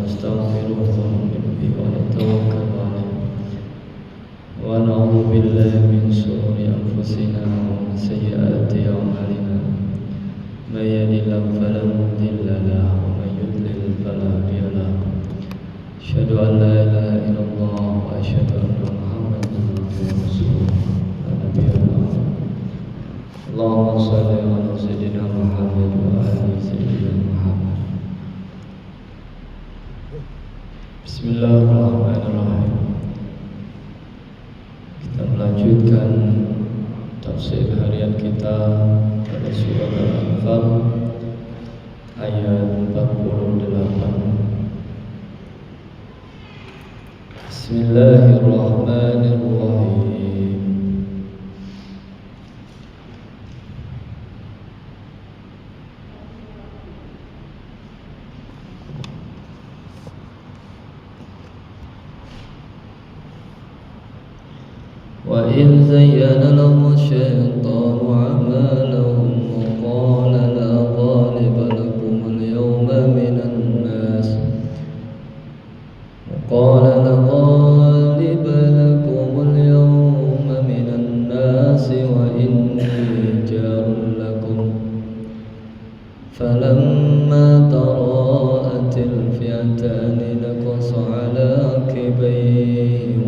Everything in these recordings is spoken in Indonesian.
ونستغفره ونؤمن به ونتوكل عليه ونعوذ بالله من شرور أنفسنا ومن سيئات أعمالنا من يهد الله فلا مضل له ومن يضلل فلا هادي له أشهد أن لا إله إلا الله وأشهد أن محمدا عبده ورسوله لا نبي بعده اللهم صل على سيدنا محمد وآل سيدنا محمد. Bismillahirrahmanirrahim. Kita melanjutkan tafsir harian kita pada surah Al-Anfal ayat 48. Bismillahirrahmanirrahim. وإذ زين لهم الشيطان أعمالهم وقال لا غالب لكم اليوم من الناس وإني جار لكم فلما تراءت الفئتان نكص على عقبيه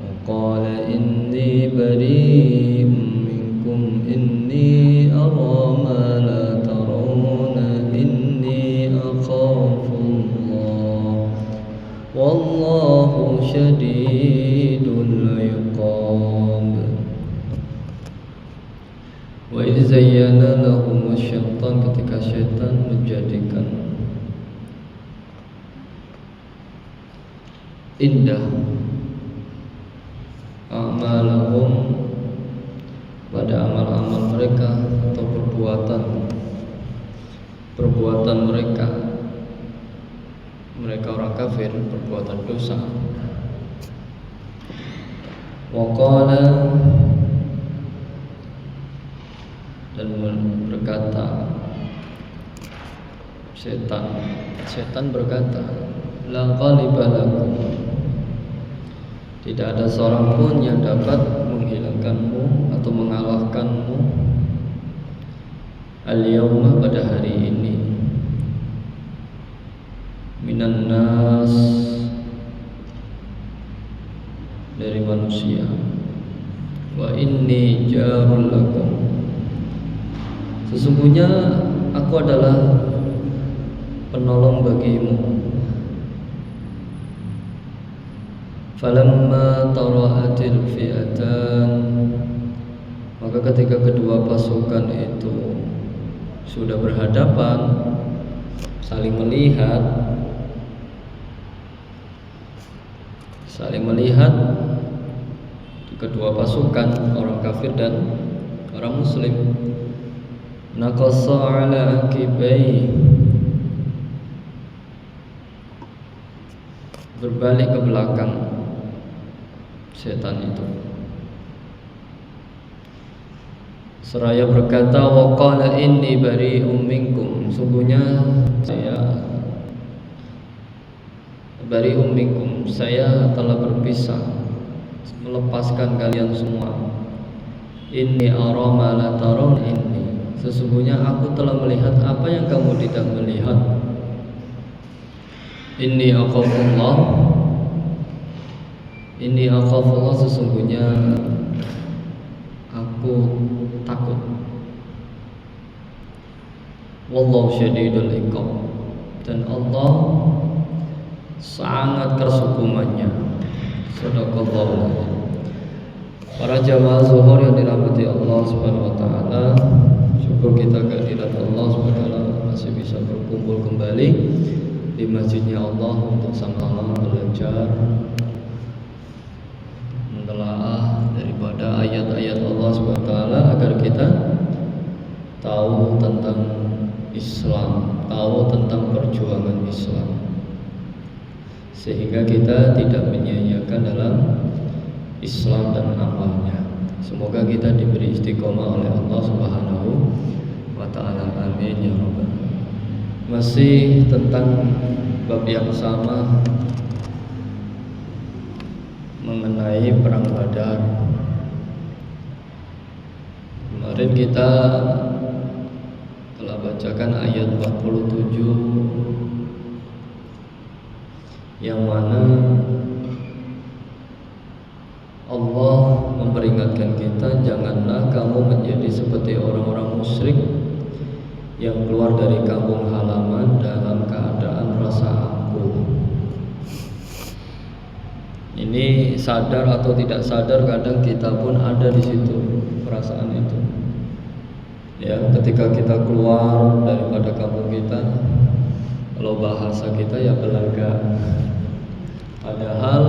وقال إني بريء منكم إني أرى ما لا ترون إني أخاف الله والله شديد العقاب. Wa idh zayyana lahum syaitan, ketika syaitan menjadikan indah amalahum pada amal-amal mereka atau perbuatan mereka orang kafir, perbuatan dosa. Waqala, dan berkata setan berkata, la ghaliba lakum, tidak ada seorang pun yang dapat menghilangkanmu atau mengalahkanmu al-yawma, pada hari ini, minan nas, dari manusia. Wa inni jarul lakum, sesungguhnya aku adalah penolong bagimu. Falamma tara'atil fi'atan, maka ketika kedua pasukan itu sudah berhadapan, saling melihat kedua pasukan, orang kafir dan orang muslim, naqassa ala akibai, berbalik ke belakang setan itu, seraya berkata, wa qala inni bari'um minkum, sungguhnya saya bari'um minkum, saya telah berpisah, melepaskan kalian semua. Inni ara ma la tarawun inni, sesungguhnya aku telah melihat apa yang kamu tidak melihat. Inni akhafullah, sesungguhnya aku takut. Wallahu syadidul iqab, dan Allah sangat keras hukumannya. Shadaqallahu alazim. Para jamaah zuhur yang dirahmati Allah Subhanahu wa taala, syukur kita kehadirat Allah Subhanahu wa taala masih bisa berkumpul kembali di masjidnya Allah untuk sama-sama belajar menelaah daripada ayat-ayat Allah Subhanahu wa taala, agar kita tahu tentang Islam, tahu tentang perjuangan Islam, sehingga kita tidak menyia-nyiakan dalam Islam dan amalnya. Semoga kita diberi istiqomah oleh Allah Subhanahu wa ta'ala. Amin ya rabbal alamin. Masih tentang bab yang sama mengenai perang Badar. Kemarin kita telah bacakan ayat 47 yang mana Allah memperingatkan kita, janganlah kamu menjadi seperti orang-orang musyrik yang keluar dari kampung halaman dalam keadaan rasa angkuh. Ini sadar atau tidak sadar, kadang kita pun ada di situ perasaan itu. Ya, ketika kita keluar daripada kampung kita, kalau bahasa kita ya belaga. Padahal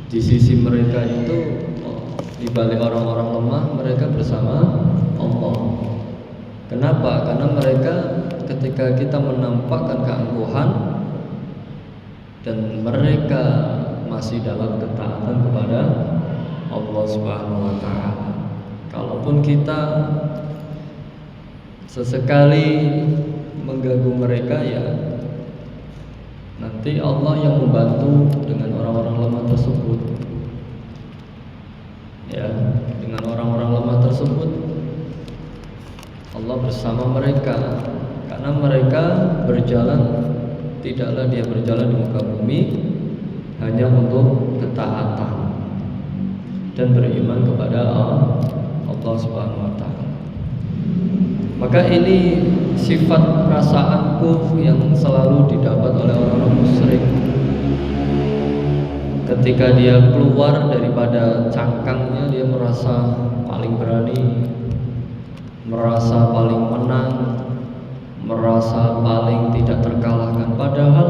di sisi mereka itu, di balik orang-orang lemah, mereka bersama Allah. Kenapa? Karena mereka ketika kita menampakkan keangkuhan dan mereka masih dalam ketaatan kepada Allah Subhanahu wa taala. Kalaupun kita sesekali mengganggu mereka, ya nanti Allah yang membantu dengan orang-orang lemah tersebut. Ya, dengan orang-orang lemah tersebut Allah bersama mereka, karena mereka berjalan, tidaklah dia berjalan di muka bumi hanya untuk ketaatan dan beriman kepada Allah Subhanahu wa taala. Maka ini sifat rasa angkuh yang selalu didapat oleh orang-orang musyrik. Ketika dia keluar daripada cangkangnya, dia merasa paling berani, merasa paling menang, merasa paling tidak terkalahkan. Padahal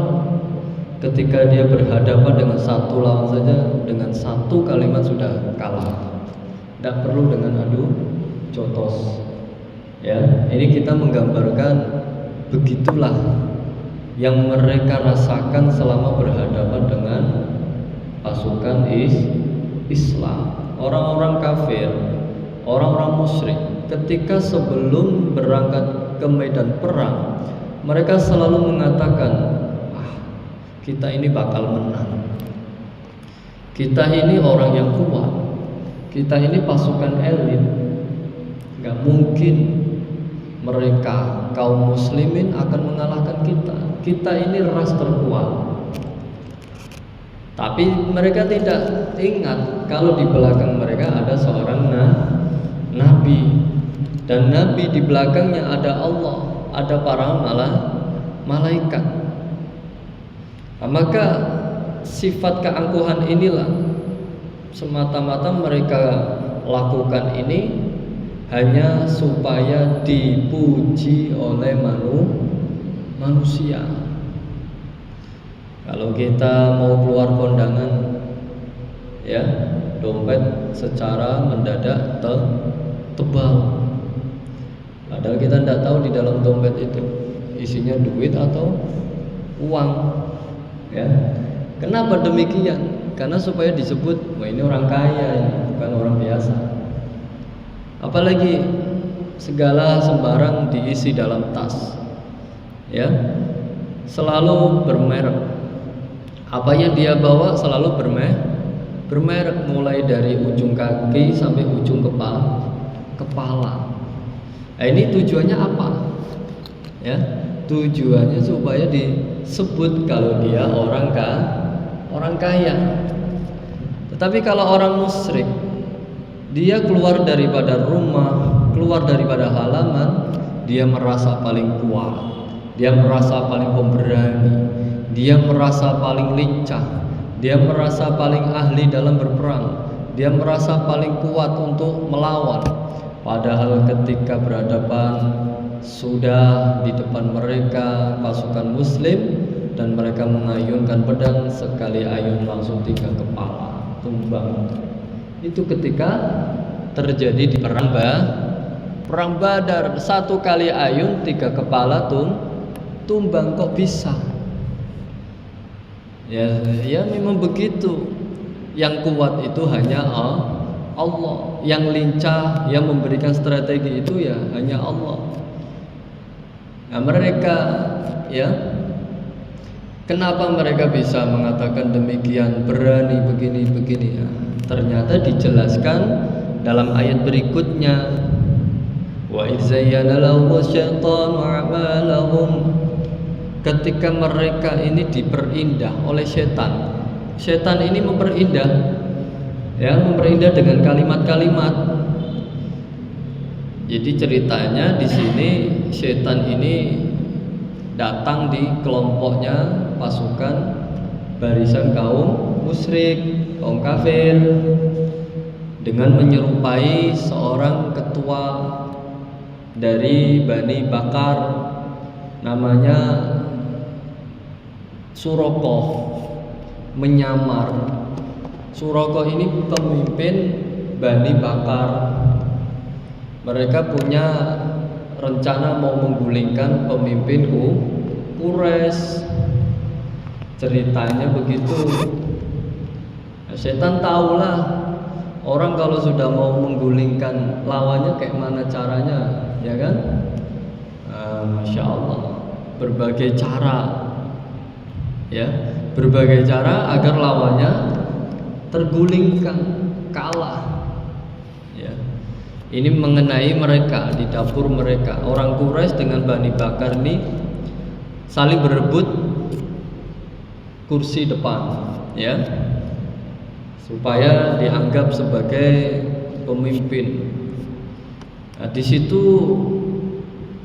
ketika dia berhadapan dengan satu lawan saja, dengan satu kalimat sudah kalah. Tidak perlu dengan adu jotos. Ya, ini kita menggambarkan begitulah yang mereka rasakan selama berhadapan dengan pasukan Islam. Orang-orang kafir, orang-orang musyrik, ketika sebelum berangkat ke medan perang, mereka selalu mengatakan, kita ini bakal menang, kita ini orang yang kuat, kita ini pasukan elit, gak mungkin mereka kaum muslimin akan mengalahkan kita. Kita ini ras terkuat. Tapi mereka tidak ingat kalau di belakang mereka ada seorang nabi, dan nabi di belakangnya ada Allah, ada para malaikat. Maka sifat keangkuhan inilah semata-mata mereka lakukan ini hanya supaya dipuji oleh manusia. Kalau kita mau keluar kondangan, ya, dompet secara mendadak tebal. Padahal kita tidak tahu di dalam dompet itu isinya duit atau uang. Ya, kenapa demikian? Karena supaya disebut, wah ini orang kaya, ini bukan orang biasa. Apalagi segala sembarang diisi dalam tas, ya, selalu bermerek. Apa yang dia bawa selalu bermerek, mulai dari ujung kaki sampai ujung kepala. Nah, ini tujuannya apa? Ya, tujuannya supaya disebut kalau dia orang kaya. Tetapi kalau orang musyrik, dia keluar daripada rumah, keluar daripada halaman, dia merasa paling kuat, dia merasa paling pemberani, dia merasa paling lincah, dia merasa paling ahli dalam berperang, dia merasa paling kuat untuk melawan. Padahal ketika berhadapan, sudah di depan mereka pasukan muslim dan mereka mengayunkan pedang, sekali ayun langsung 3 kepala tumbang. Itu ketika terjadi di perang Badar, 1 kali ayun 3 kepala tumbang. Kok bisa? Ya memang begitu. Yang kuat itu hanya Allah. Yang lincah, yang memberikan strategi itu ya hanya Allah. Nah, mereka ya, kenapa mereka bisa mengatakan demikian, berani begini-begini? Nah, ternyata dijelaskan dalam ayat berikutnya. Wa idzayyana lahum syaitanu a'malahum. Ketika mereka ini diperindah oleh setan. Setan ini memperindah, ya, memperindah dengan kalimat-kalimat. Jadi ceritanya di sini setan ini datang di kelompoknya pasukan barisan kaum musyrik, kaum kafir, dengan menyerupai seorang ketua dari Bani Bakar namanya Suraqah, menyamar. Suraqah ini pemimpin Bani Bakar. Mereka punya rencana mau menggulingkan pemimpin Quraisy. Ceritanya begitu. Nah, setan tahulah orang kalau sudah mau menggulingkan lawannya kayak mana caranya, ya kan? Masya Allah, berbagai cara, ya, berbagai cara agar lawannya tergulingkan, kalah. Ya. Ini mengenai mereka di dapur mereka. Orang Quraisy dengan Bani Bakar ini saling berebut kursi depan, ya, supaya dianggap sebagai pemimpin. Nah, di situ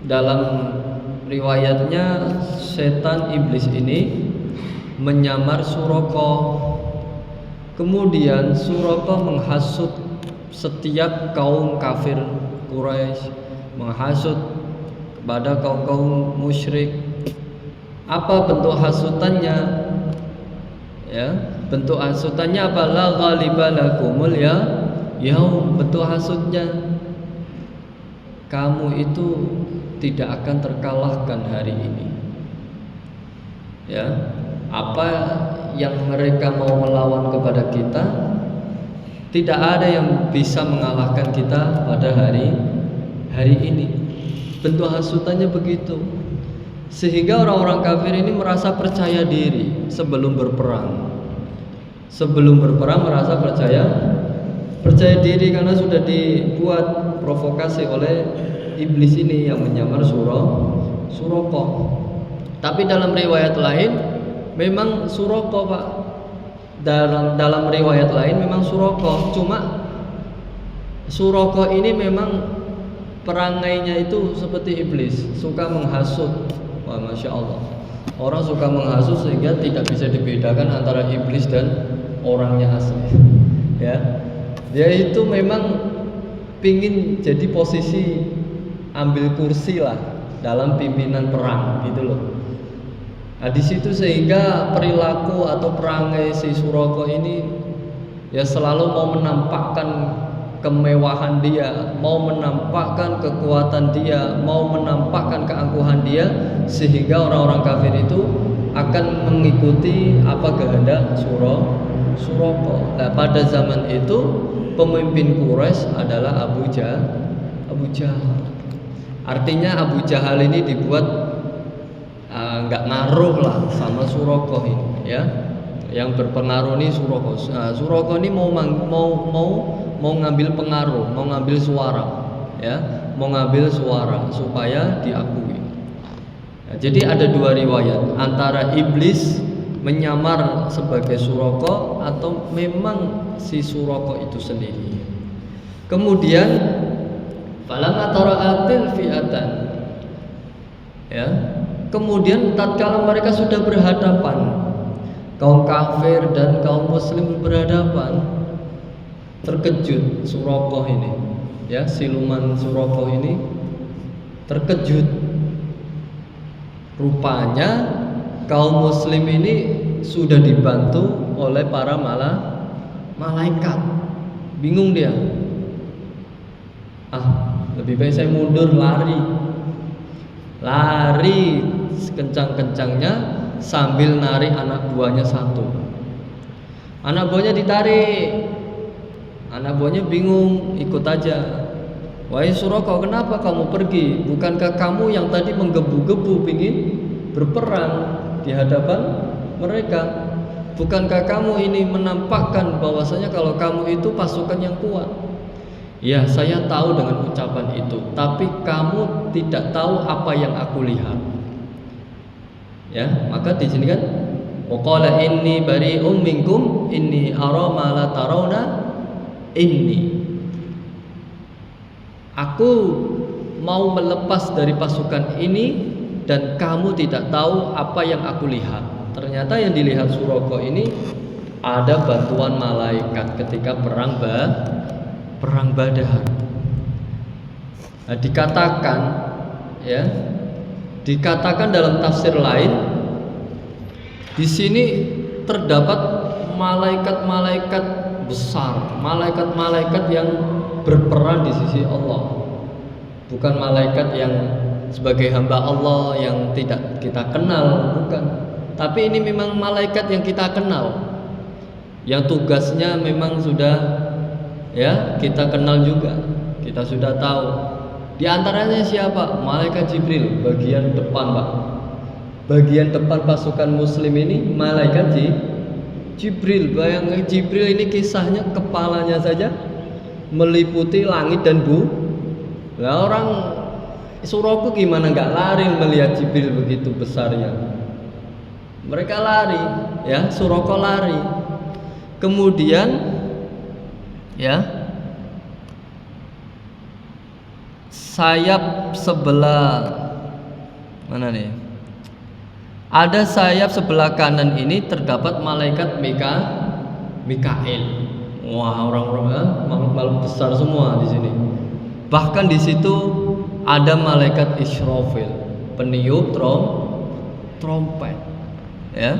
dalam riwayatnya setan iblis ini menyamar Suraqah. Kemudian Suraqah menghasut setiap kaum kafir Quraisy, menghasut kepada kaum-kaum musyrik. Apa bentuk hasutannya? Ya, bentuk hasutannya apa? La ghaliba lakumul ya yaum. Bentuk hasutnya, kamu itu tidak akan terkalahkan hari ini. Ya, apa yang mereka mau melawan kepada kita, tidak ada yang bisa mengalahkan kita pada hari ini. Bentuk hasutannya begitu. Sehingga orang-orang kafir ini merasa percaya diri sebelum berperang. Sebelum berperang merasa percaya diri karena sudah dibuat provokasi oleh iblis ini yang menyamar Suraqah. Tapi dalam riwayat lain memang Suraqah, Pak. Dalam riwayat lain memang Suraqah. Cuma Suraqah ini memang perangainya itu seperti iblis, suka menghasut. Wah, Masya Allah, orang suka menghasut sehingga tidak bisa dibedakan antara iblis dan orangnya asli. Ya, dia itu memang pingin jadi posisi ambil kursi lah dalam pimpinan perang gitu loh. Nah, di situ sehingga perilaku atau perangai si Suraqah ini ya selalu mau menampakkan kemewahan dia, mau menampakkan kekuatan dia, mau menampakkan keangkuhan dia, sehingga orang-orang kafir itu akan mengikuti apa kehendak Suraqah. Nah, pada zaman itu pemimpin Quraisy adalah Abu Jahal. Artinya Abu Jahal ini dibuat nggak ngaruh lah sama Suraqah ini, ya. Yang berpengaruh ini Suraqah. Nah, Suraqah ini mau ngambil pengaruh, mau ngambil suara, ya, mau ngambil suara supaya diakui. Nah, jadi ada dua riwayat, antara iblis menyamar sebagai Suraqah atau memang si Suraqah itu sendiri. Kemudian falamma tara'atil fi'atan, ya, kemudian tatkala mereka sudah berhadapan, kaum kafir dan kaum muslim berhadapan, terkejut Suraqah ini, ya, siluman Suraqah ini terkejut. Rupanya kaum muslim ini sudah dibantu oleh para malaikat. Bingung dia. Lebih baik saya mundur, lari sekencang-kencangnya sambil narik anak buahnya satu. Anak buahnya ditarik. Anak buahnya bingung, ikut aja. Wahai Suraka, kenapa kamu pergi? Bukankah kamu yang tadi menggebu-gebu ingin berperang di hadapan mereka? Bukankah kamu ini menampakkan bahwasanya kalau kamu itu pasukan yang kuat? Ya, saya tahu dengan ucapan itu, tapi kamu tidak tahu apa yang aku lihat. Ya, maka di sini kan waqala inni bari'um minkum inni ara ma la tarawna inni. Aku mau melepas dari pasukan ini dan kamu tidak tahu apa yang aku lihat. Ternyata yang dilihat Suraka ini ada bantuan malaikat ketika perang Badar. Nah, dikatakan dalam tafsir lain, di sini terdapat malaikat-malaikat besar, malaikat-malaikat yang berperan di sisi Allah, bukan malaikat yang sebagai hamba Allah yang tidak kita kenal, bukan. Tapi ini memang malaikat yang kita kenal, yang tugasnya memang sudah kita kenal juga, kita sudah tahu. Di antaranya siapa? Malaikat Jibril, bagian depan, Pak. Bagian depan pasukan muslim ini malaikat Jibril. Bayangkan Jibril ini kisahnya kepalanya saja meliputi langit dan bumi. Lah orang Suraka gimana nggak lari melihat Jibril begitu besarnya? Mereka lari, Suraka lari. Kemudian sayap sebelah mana nih? Ada sayap sebelah kanan ini terdapat malaikat Mikail. Wah, orang-orang makhluk besar semua di sini. Bahkan di situ ada malaikat Israfil, peniup trompet. Ya.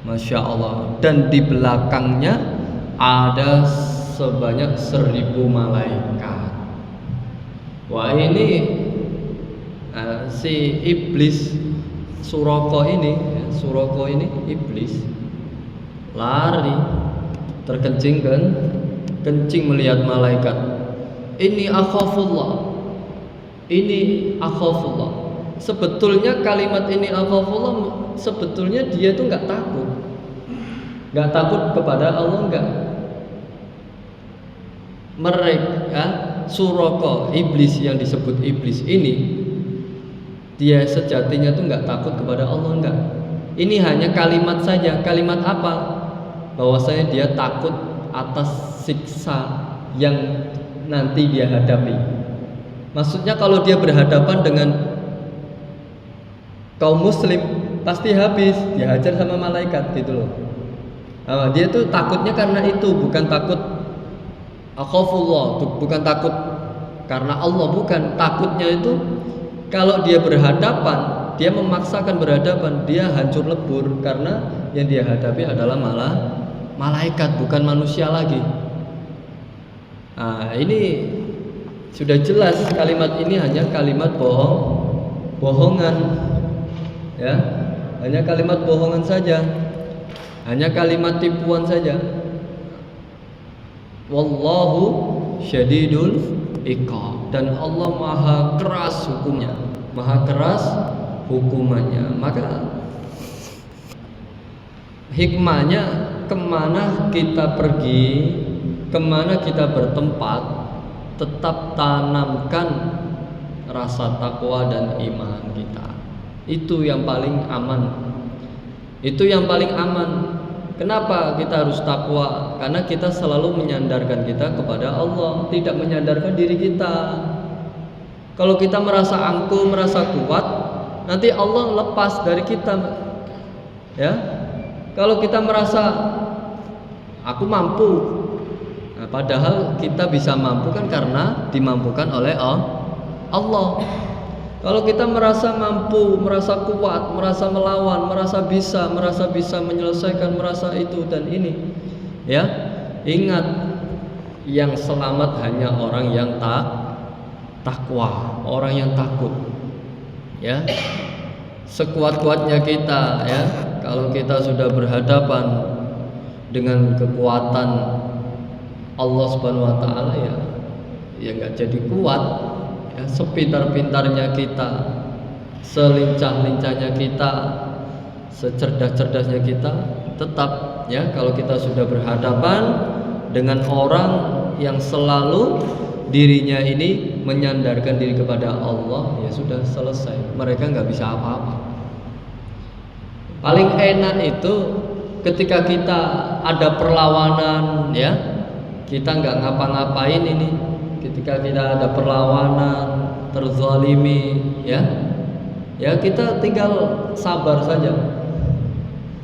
Masya Allah. Dan di belakangnya ada sebanyak 1000 malaikat. Wah, ini si iblis Suraka ini iblis lari terkencing kencing melihat malaikat. Ini akhafullah. Sebetulnya kalimat ini akhafullah, sebetulnya dia itu nggak takut kepada Allah, nggak. Mereka Suraka, iblis yang disebut iblis ini, dia sejatinya tuh nggak takut kepada Allah, nggak. Ini hanya kalimat saja. Kalimat apa? Bahwasanya dia takut atas siksa yang nanti dia hadapi. Maksudnya kalau dia berhadapan dengan kaum muslim pasti habis, dihajar sama malaikat gitu loh. Nah, dia tuh takutnya karena itu, bukan takut akhafullah, bukan takut karena Allah, bukan. Takutnya itu kalau dia berhadapan, dia memaksakan berhadapan, dia hancur lebur karena yang dia hadapi adalah malaikat, bukan manusia lagi. Nah, ini sudah jelas kalimat ini hanya kalimat bohongan, ya, hanya kalimat bohongan saja, hanya kalimat tipuan saja. Wallahu syadidul iqab, dan Allah maha keras hukumnya, maha keras hukumannya. Maka hikmahnya, kemana kita pergi, kemana kita bertempat, tetap tanamkan rasa takwa dan iman kita. Itu yang paling aman. Itu yang paling aman. Kenapa kita harus takwa? Karena kita selalu menyandarkan kita kepada Allah, tidak menyandarkan diri kita. Kalau kita merasa angkuh, merasa kuat, nanti Allah lepas dari kita. Ya. Kalau kita merasa aku mampu, nah, padahal kita bisa mampu kan karena dimampukan oleh Allah. Kalau kita merasa mampu, merasa kuat, merasa melawan, merasa bisa menyelesaikan, merasa itu dan ini, ya, ingat, yang selamat hanya orang yang takwa, orang yang takut. Ya, sekuat-kuatnya kita, ya, kalau kita sudah berhadapan dengan kekuatan Allah Subhanahu wa taala ya nggak jadi kuat. Ya, sepintar-pintarnya kita, selincah-lincahnya kita, secerdas-cerdasnya kita, tetap ya kalau kita sudah berhadapan dengan orang yang selalu dirinya ini menyandarkan diri kepada Allah, ya sudah selesai. Mereka nggak bisa apa-apa. Paling enak itu ketika kita ada perlawanan, ya kita nggak ngapa-ngapain ini. Ketika kita ada perlawanan, terzalimi, ya kita tinggal sabar saja.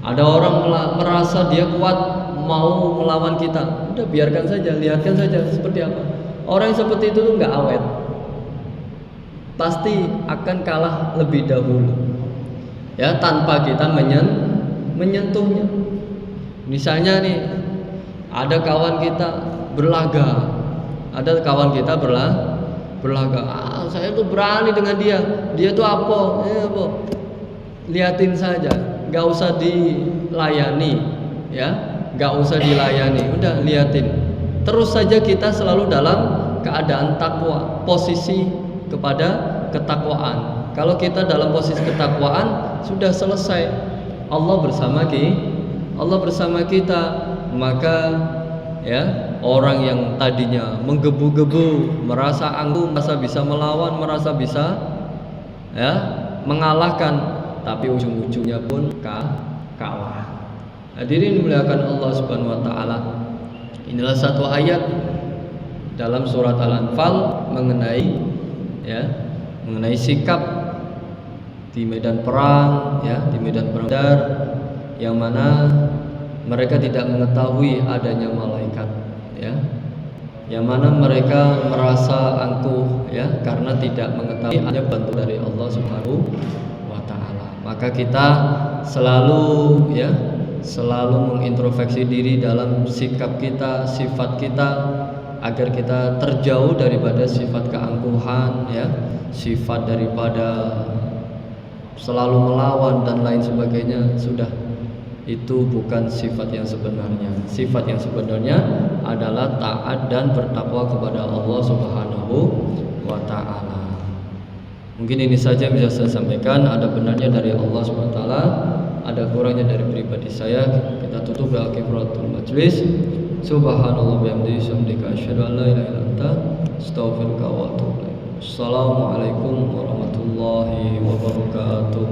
Ada orang merasa dia kuat mau melawan kita, udah biarkan saja, lihatkan saja seperti apa. Orang yang seperti itu tuh nggak awet, pasti akan kalah lebih dahulu, ya tanpa kita menyentuhnya. Misalnya nih, ada kawan kita berlaga, berlaga. Saya tuh berani dengan dia tuh apa? Liatin saja, nggak usah dilayani, ya, nggak usah dilayani, udah liatin. Terus saja kita selalu dalam keadaan takwa, posisi kepada ketakwaan. Kalau kita dalam posisi ketakwaan, sudah selesai. Allah bersama kita, maka ya orang yang tadinya menggebu-gebu, merasa angkuh, merasa bisa melawan, merasa bisa ya mengalahkan, tapi ujung-ujungnya pun kalah. Hadirin dimuliakan Allah Subhanahu wa taala. Inilah satu ayat dalam surat Al-Anfal mengenai sikap di medan perang, ya, di medan perang Badar, yang mana mereka tidak mengetahui adanya malaikat, ya, yang mana mereka merasa angkuh, ya, karena tidak mengetahui adanya bantuan dari Allah Subhanahu wa taala. Maka kita selalu mengintrospeksi diri dalam sikap kita, sifat kita, agar kita terjauh daripada sifat keangkuhan, ya, sifat daripada selalu melawan dan lain sebagainya. Sudah, itu bukan sifat yang sebenarnya. Sifat yang sebenarnya adalah taat dan bertakwa kepada Allah Subhanahu wa taala. Mungkin ini saja yang bisa saya sampaikan. Ada benarnya dari Allah Subhanahu wa taala, ada kurangnya dari pribadi saya. Kita tutup dengan kifaratul majlis. Subhanallah bihamdihi syamdika asyhadu an la ilaha illa anta astaghfiruka wa atubu ilaik. Assalamualaikum warahmatullahi wabarakatuh.